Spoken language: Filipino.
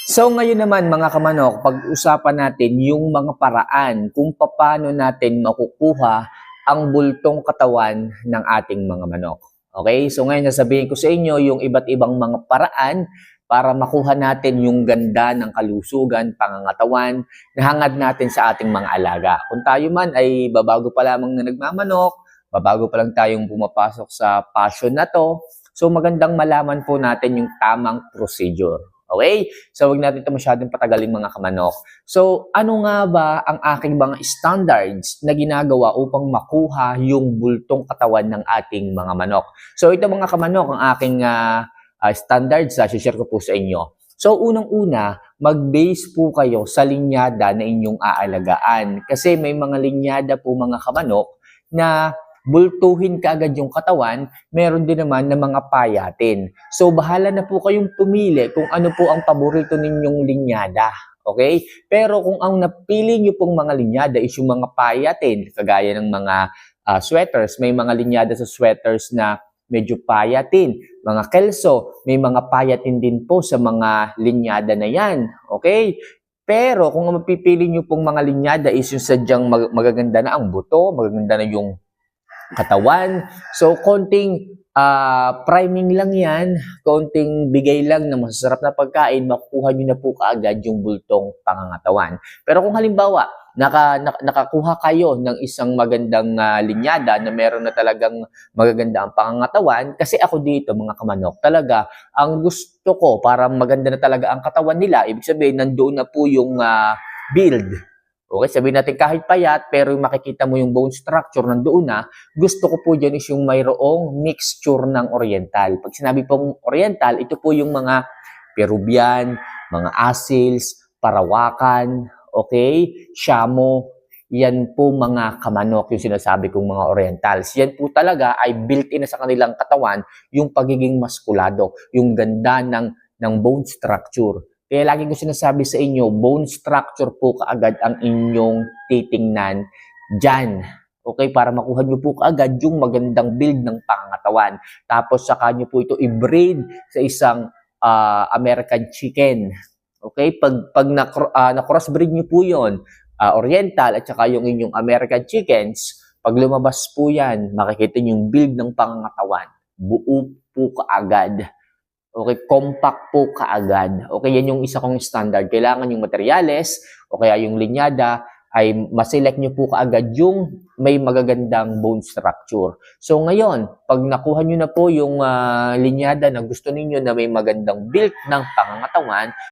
So ngayon naman mga kamanok, pag-usapan natin yung mga paraan kung paano natin makukuha ang bultong katawan ng ating mga manok. Okay? So ngayon sasabihin ko sa inyo yung iba't ibang mga paraan para makuha natin yung ganda ng kalusugan, pangangatawan na hangad natin sa ating mga alaga. Kung tayo man ay babago pa lamang na nagmamanok, babago pa lang tayong pumapasok sa passion na to, so magandang malaman po natin yung tamang procedure. Okay? So, wag natin ito masyadong patagalin mga kamanok. So, ano nga ba ang aking mga standards na ginagawa upang makuha yung bultong katawan ng ating mga manok? So, ito mga kamanok, ang aking standards na share ko po sa inyo. So, unang-una, mag-base po kayo sa linyada na inyong aalagaan. Kasi may mga linyada po mga kamanok na bultuhin kaagad yung katawan, meron din naman na mga payatin. So, bahala na po kayong pumili kung ano po ang paborito ninyong linyada. Okay? Pero kung ang napili nyo pong mga linyada is yung mga payatin, kagaya ng mga sweaters, may mga linyada sa sweaters na medyo payatin. Mga kelso, may mga payatin din po sa mga linyada na yan. Okay? Pero kung ang mapipili nyo pong mga linyada is yung sadyang magaganda na ang buto, magaganda na yung katawan. So, konting priming lang yan, konting bigay lang na masasarap na pagkain, makukuha nyo na po kaagad yung bultong pangangatawan. Pero kung halimbawa, nakakuha kayo ng isang magandang linyada na meron na talagang magaganda ang pangangatawan, kasi ako dito mga kamanok, talaga, ang gusto ko para maganda na talaga ang katawan nila, ibig sabihin, nandoon na po yung build. Okay, sabihin natin kahit payat, pero makikita mo yung bone structure nandoon na, gusto ko po dyan is yung mayroong mixture ng oriental. Pag sinabi pong oriental, ito po yung mga Peruvian, mga Asils, Parawakan, okay, Shamo, yan po mga kamanok yung sinasabi kong mga orientals. Yan po talaga ay built-in na sa kanilang katawan yung pagiging maskulado, yung ganda ng bone structure. Kaya lagi ko sinasabi sa inyo, bone structure po kaagad ang inyong titingnan dyan. Okay, para makuha nyo po kaagad yung magandang build ng pangangatawan. Tapos saka nyo po ito i-breed sa isang American chicken. Okay, pag na-crossbreed nyo po yon, Oriental at saka yung inyong American chickens, pag lumabas po yan, makikita nyo yung build ng pangangatawan. Buo po kaagad. Okay, compact po kaagad. Okay, yan yung isa kong standard. Kailangan yung materyales o kaya yung linyada ay maselect nyo po kaagad yung may magagandang bone structure. So ngayon, pag nakuha nyo na po yung linyada na gusto ninyo na may magandang build ng pangangatawan,